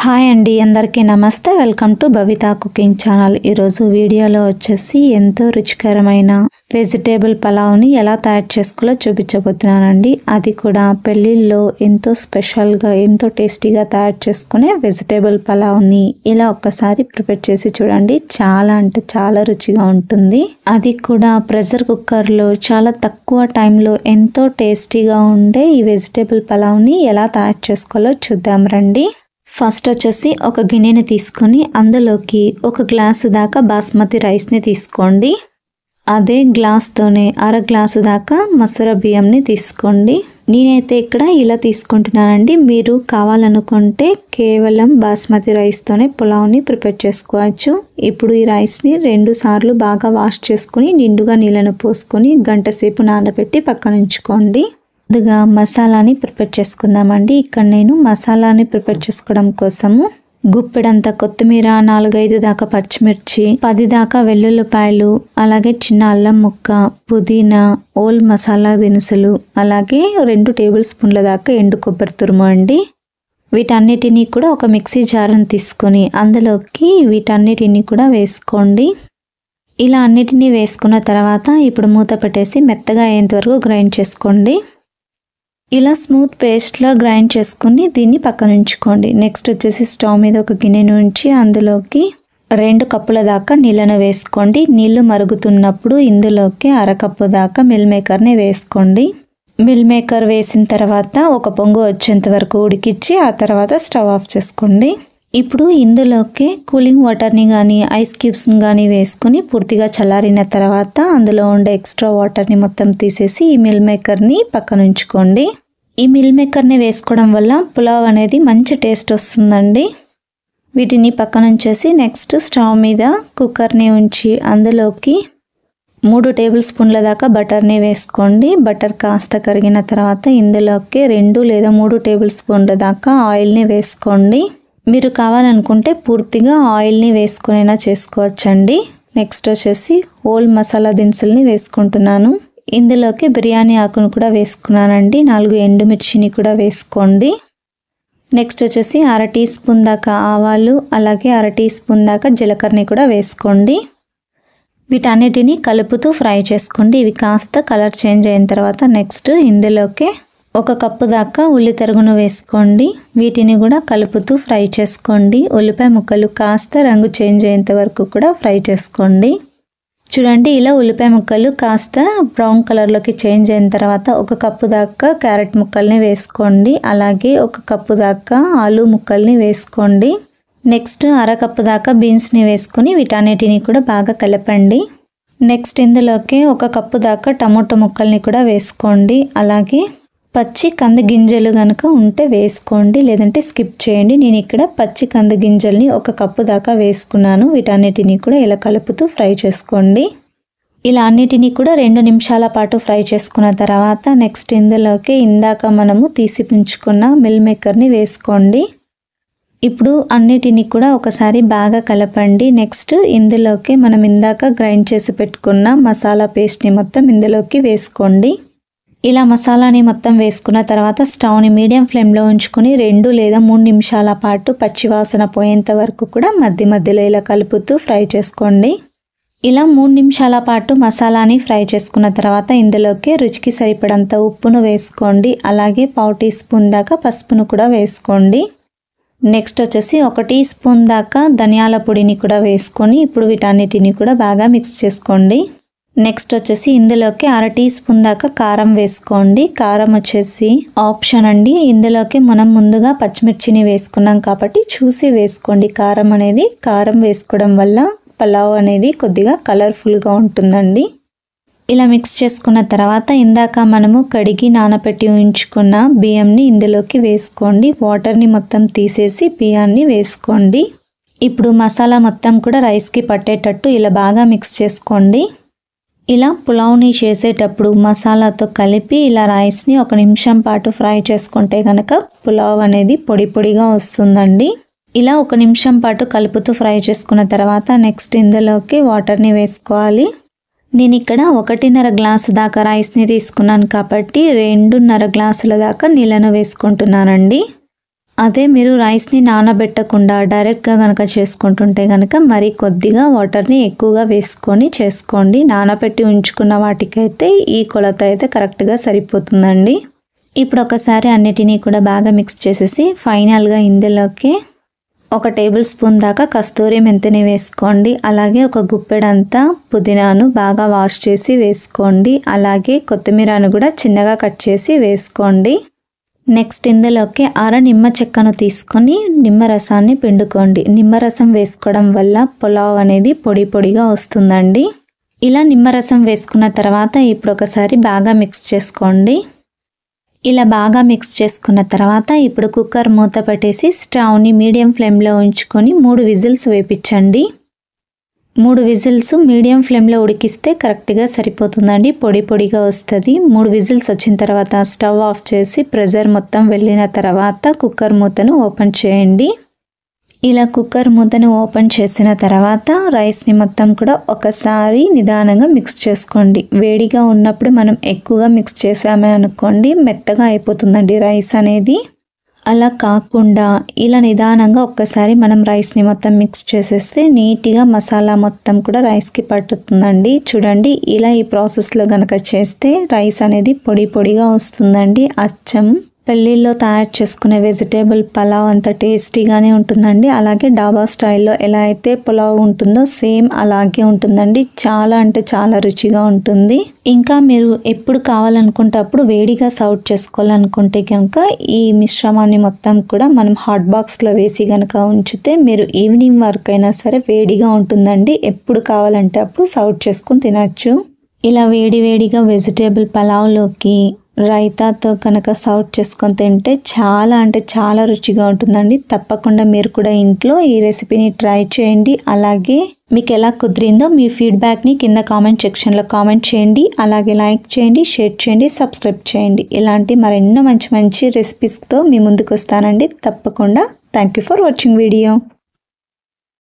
Hi అండి, అందరికీ నమస్తే. Welcome to Bhavitha cooking channel. ఈరోజు వీడియోలో వచ్చేసి ఎంతో రుచికరమైన వెజిటేబుల్ పలావ్ని ఎలా తయారు చేసుకోవాలో చూపించబోతున్నానండి. అది కూడా పెళ్ళిళ్ళలో ఎంతో స్పెషల్గా ఎంతో టేస్టీగా తయారు చేసుకునే వెజిటేబుల్ పలావ్ని ఇలా ఒక్కసారి ప్రిపేర్ చేసి చూడండి. చాలా అంటే చాలా రుచిగా ఉంటుంది. అది కూడా ప్రెషర్ కుక్కర్లో చాలా తక్కువ టైంలో ఎంతో టేస్టీగా ఉండే ఈ వెజిటేబుల్ పలావ్ని ఎలా తయారు చేసుకోవాలో చూద్దాం రండి. ఫస్ట్ వచ్చేసి ఒక గిన్నెని తీసుకొని అందులోకి ఒక గ్లాసు దాకా బాస్మతి రైస్ని తీసుకోండి. అదే గ్లాస్తోనే అర గ్లాసు దాకా మసూర బియ్యంని తీసుకోండి. నేనైతే ఇక్కడ ఇలా తీసుకుంటున్నానండి. మీరు కావాలనుకుంటే కేవలం బాస్మతి రైస్తోనే పులావ్ని ప్రిపేర్ చేసుకోవచ్చు. ఇప్పుడు ఈ రైస్ని 2 సార్లు బాగా వాష్ చేసుకుని నిండుగా నీళ్ళను పోసుకొని గంట సేపు నానబెట్టి పక్కన ఉంచుకోండి. ముందుగా మసాలాని ప్రిపేర్ చేసుకుందామండి. ఇక్కడ నేను మసాలాని ప్రిపేర్ చేసుకోవడం కోసము గుప్పెడంత కొత్తిమీర, 4-5 దాకా పచ్చిమిర్చి, 10 దాకా వెల్లుల్లిపాయలు, అలాగే చిన్న అల్లం ముక్క, పుదీనా, ఓల్ మసాలా దినుసులు, అలాగే 2 టేబుల్ స్పూన్ల దాకా ఎండు కొబ్బరి తురుము అండి. వీటన్నిటినీ కూడా ఒక మిక్సీ జార్ని తీసుకొని అందులోకి వీటన్నిటినీ కూడా వేసుకోండి. ఇలా అన్నిటినీ వేసుకున్న తర్వాత ఇప్పుడు మూత పెట్టేసి మెత్తగా అయ్యేంత వరకు గ్రైండ్ చేసుకోండి. ఇలా స్మూత్ పేస్ట్లా గ్రైండ్ చేసుకుని దీన్ని పక్కన ఉంచుకోండి. నెక్స్ట్ వచ్చేసి స్టవ్ మీద ఒక గిన్నెను ఉంచి అందులోకి 2 కప్పుల దాకా నీళ్ళను వేసుకోండి. నీళ్లు మరుగుతున్నప్పుడు ఇందులోకి అరకప్పు దాకా మిల్ మేకర్ని వేసుకోండి. మిల్ మేకర్ వేసిన తర్వాత ఒక పొంగు వచ్చేంత వరకు ఉడికించి ఆ తర్వాత స్టవ్ ఆఫ్ చేసుకోండి. ఇప్పుడు ఇందులోకి కూలింగ్ వాటర్ని కానీ ఐస్ క్యూబ్స్ని కానీ వేసుకుని పూర్తిగా చల్లారిన తర్వాత అందులో ఉండే ఎక్స్ట్రా వాటర్ని మొత్తం తీసేసి ఈ మిల్ మేకర్ని పక్కన ఉంచుకోండి. ఈ మిల్ మేకర్ని వేసుకోవడం వల్ల పులావ్ అనేది మంచి టేస్ట్ వస్తుందండి. వీటిని పక్కన ఉంచేసి నెక్స్ట్ స్టవ్ మీద కుక్కర్ని ఉంచి అందులోకి 3 టేబుల్ స్పూన్ల దాకా బటర్ని వేసుకోండి. బటర్ కాస్త కరిగిన తర్వాత ఇందులోకి 2 లేదా 3 టేబుల్ స్పూన్ల దాకా ఆయిల్ని వేసుకోండి. మీరు కావాలనుకుంటే పూర్తిగా ఆయిల్ని వేసుకునైనా చేసుకోవచ్చండి. నెక్స్ట్ వచ్చేసి హోల్ మసాలా దినుసుల్ని వేసుకుంటున్నాను. ఇందులోకి బిర్యానీ ఆకును కూడా వేసుకున్నానండి. 4 ఎండుమిర్చిని కూడా వేసుకోండి. నెక్స్ట్ వచ్చేసి 1/2 టీ స్పూన్ దాకా ఆవాలు, అలాగే 1/2 టీ స్పూన్ దాకా జీలకర్రని కూడా వేసుకోండి. వీటన్నిటిని కలుపుతూ ఫ్రై చేసుకోండి. ఇవి కాస్త కలర్ చేంజ్ అయిన తర్వాత నెక్స్ట్ ఇందులోకి 1 కప్పు దాకా ఉల్లి తరుగును వేసుకోండి. వీటిని కూడా కలుపుతూ ఫ్రై చేసుకోండి. ఉల్లిపాయ ముక్కలు కాస్త రంగు చేంజ్ అయ్యేంత వరకు కూడా ఫ్రై చేసుకోండి. చూడండి, ఇలా ఉల్లిపాయ ముక్కలు కాస్త బ్రౌన్ కలర్లోకి చేంజ్ అయిన తర్వాత 1 కప్పు దాకా క్యారెట్ ముక్కల్ని వేసుకోండి. అలాగే 1 కప్పు దాకా ఆలు ముక్కల్ని వేసుకోండి. నెక్స్ట్ 1/2 కప్పు దాకా బీన్స్ని వేసుకొని వీటన్నిటిని కూడా బాగా కలపండి. నెక్స్ట్ ఇందులోకి 1 కప్పు దాకా టమోటో ముక్కల్ని కూడా వేసుకోండి. అలాగే పచ్చి కంది గింజలు కనుక ఉంటే వేసుకోండి, లేదంటే స్కిప్ చేయండి. నేను ఇక్కడ పచ్చి కంది గింజల్ని 1 కప్పు దాకా వేసుకున్నాను. వీటన్నిటిని కూడా ఇలా కలుపుతూ ఫ్రై చేసుకోండి. ఇలా అన్నిటినీ కూడా 2 నిమిషాల పాటు ఫ్రై చేసుకున్న తర్వాత నెక్స్ట్ ఇందులోకి ఇందాక మనము తీసి ఉంచుకున్న మిల్ మేకర్ని వేసుకోండి. ఇప్పుడు అన్నిటినీ కూడా ఒకసారి బాగా కలపండి. నెక్స్ట్ ఇందులోకి మనం ఇందాక గ్రైండ్ చేసి పెట్టుకున్న మసాలా పేస్ట్ని మొత్తం ఇందులోకి వేసుకోండి. ఇలా మసాలాని మొత్తం వేసుకున్న తర్వాత స్టవ్ని మీడియం ఫ్లేమ్లో ఉంచుకొని 2 లేదా 3 నిమిషాల పాటు పచ్చివాసన పోయేంత వరకు కూడా మధ్య మధ్యలో ఇలా కలుపుతూ ఫ్రై చేసుకోండి. ఇలా 3 నిమిషాల పాటు మసాలాని ఫ్రై చేసుకున్న తర్వాత ఇందులోకి రుచికి సరిపడంత ఉప్పును వేసుకోండి. అలాగే 1/4 టీ స్పూన్ దాకా పసుపును కూడా వేసుకోండి. నెక్స్ట్ వచ్చేసి 1 టీ స్పూన్ దాకా ధనియాల పొడిని కూడా వేసుకొని ఇప్పుడు వీటన్నిటిని కూడా బాగా మిక్స్ చేసుకోండి. నెక్స్ట్ వచ్చేసి ఇందులోకి 1/2 టీ స్పూన్ దాకా కారం వేసుకోండి. కారం వచ్చేసి ఆప్షన్ అండి. ఇందులోకి మనం ముందుగా పచ్చిమిర్చిని వేసుకున్నాం కాబట్టి చూసి వేసుకోండి కారం అనేది. కారం వేసుకోవడం వల్ల పలావ్ అనేది కొద్దిగా కలర్ఫుల్గా ఉంటుందండి. ఇలా మిక్స్ చేసుకున్న తర్వాత ఇందాక మనము కడిగి నానబెట్టి ఉంచుకున్న బియ్యంని ఇందులోకి వేసుకోండి. వాటర్ని మొత్తం తీసేసి బియ్యాన్ని వేసుకోండి. ఇప్పుడు మసాలా మొత్తం కూడా రైస్కి పట్టేటట్టు ఇలా బాగా మిక్స్ చేసుకోండి. ఇలా పులావ్ని చేసేటప్పుడు మసాలాతో కలిపి ఇలా రైస్ని 1 నిమిషం పాటు ఫ్రై చేసుకుంటే కనుక పులావ్ అనేది పొడి పొడిగా వస్తుందండి. ఇలా 1 నిమిషం పాటు కలుపుతూ ఫ్రై చేసుకున్న తర్వాత నెక్స్ట్ ఇందులోకి వాటర్ని వేసుకోవాలి. నేను ఇక్కడ 1.5 గ్లాసు దాకా రైస్ని తీసుకున్నాను కాబట్టి 2.5 గ్లాసుల దాకా నీళ్ళను వేసుకుంటున్నానండి. అదే మీరు రైస్ని నానబెట్టకుండా డైరెక్ట్గా కనుక చేసుకుంటుంటే కనుక మరి కొద్దిగా వాటర్ని ఎక్కువగా వేసుకొని చేసుకోండి. నానబెట్టి ఉంచుకున్న వాటికైతే ఈ కొలత అయితే కరెక్ట్గా సరిపోతుందండి. ఇప్పుడు ఒకసారి అన్నిటినీ కూడా బాగా మిక్స్ చేసేసి ఫైనల్గా ఇందులోకి 1 టేబుల్ స్పూన్ దాకా కస్తూరి మెంతిని వేసుకోండి. అలాగే ఒక గుప్పెడంతా పుదీనాను బాగా వాష్ చేసి వేసుకోండి. అలాగే కొత్తిమీరను కూడా చిన్నగా కట్ చేసి వేసుకోండి. నెక్స్ట్ ఇందులోకి నిమ్మ చెక్కను తీసుకొని నిమ్మరసాన్ని పిండుకోండి. నిమ్మరసం వేసుకోవడం వల్ల పులావ్ అనేది పొడి పొడిగా వస్తుందండి. ఇలా నిమ్మరసం వేసుకున్న తర్వాత ఇప్పుడు ఒకసారి బాగా మిక్స్ చేసుకోండి. ఇలా బాగా మిక్స్ చేసుకున్న తర్వాత ఇప్పుడు కుక్కర్ మూత పెట్టేసి స్టవ్ని మీడియం ఫ్లేమ్లో ఉంచుకొని 3 విజిల్స్ వేపించండి. 3 విజిల్స్ మీడియం ఫ్లేమ్లో ఉడికిస్తే కరెక్ట్గా సరిపోతుందండి. పొడి పొడిగా వస్తుంది. 3 విజిల్స్ వచ్చిన తర్వాత స్టవ్ ఆఫ్ చేసి ప్రెషర్ మొత్తం వెళ్ళిన తర్వాత కుక్కర్ మూతను ఓపెన్ చేయండి. ఇలా కుక్కర్ మూతను ఓపెన్ చేసిన తర్వాత రైస్ని మొత్తం కూడా ఒకసారి నిదానంగా మిక్స్ చేసుకోండి. వేడిగా ఉన్నప్పుడు మనం ఎక్కువగా మిక్స్ చేసామే అనుకోండి మెత్తగా అయిపోతుందండి రైస్ అనేది. అలా కాకుండా ఇలా నిదానంగా ఒక్కసారి మనం రైస్ని మొత్తం మిక్స్ చేసేస్తే నీట్గా మసాలా మొత్తం కూడా రైస్కి పట్టుతుందండి. చూడండి ఇలా ఈ ప్రాసెస్లో కనుక చేస్తే రైస్ అనేది పొడి పొడిగా వస్తుందండి. అచ్చం పెళ్ళిళ్ళలో తయారు చేసుకునే వెజిటేబుల్ పలావ్ అంత టేస్టీగానే ఉంటుందండి. అలాగే డాబా స్టైల్లో ఎలా అయితే పులావ్ ఉంటుందో సేమ్ అలాగే ఉంటుందండి. చాలా అంటే చాలా రుచిగా ఉంటుంది. ఇంకా మీరు ఎప్పుడు కావాలనుకుంటే అప్పుడు వేడిగా సర్వ్ చేసుకోవాలనుకుంటే కనుక ఈ మిశ్రమాన్ని మొత్తం కూడా మనం హాట్ బాక్స్లో వేసి కనుక ఉంచితే మీరు ఈవినింగ్ వరకు అయినా సరే వేడిగా ఉంటుందండి. ఎప్పుడు కావాలంటే అప్పుడు సర్వ్ చేసుకొని తినచ్చు. ఇలా వేడి వేడిగా వెజిటేబుల్ పలావ్లోకి రైతాతో కనుక సర్వ్ చేసుకొని తింటే చాలా అంటే చాలా రుచిగా ఉంటుందండి. తప్పకుండా మీరు కూడా ఇంట్లో ఈ రెసిపీని ట్రై చేయండి. అలాగే మీకు ఎలా కుదిరిందో మీ ఫీడ్బ్యాక్ని కింద కామెంట్ సెక్షన్లో కామెంట్ చేయండి. అలాగే లైక్ చేయండి, షేర్ చేయండి, సబ్స్క్రైబ్ చేయండి. ఇలాంటి మరెన్నో మంచి మంచి రెసిపీస్తో మీ ముందుకు వస్తానండి తప్పకుండా. Thank you for watching video.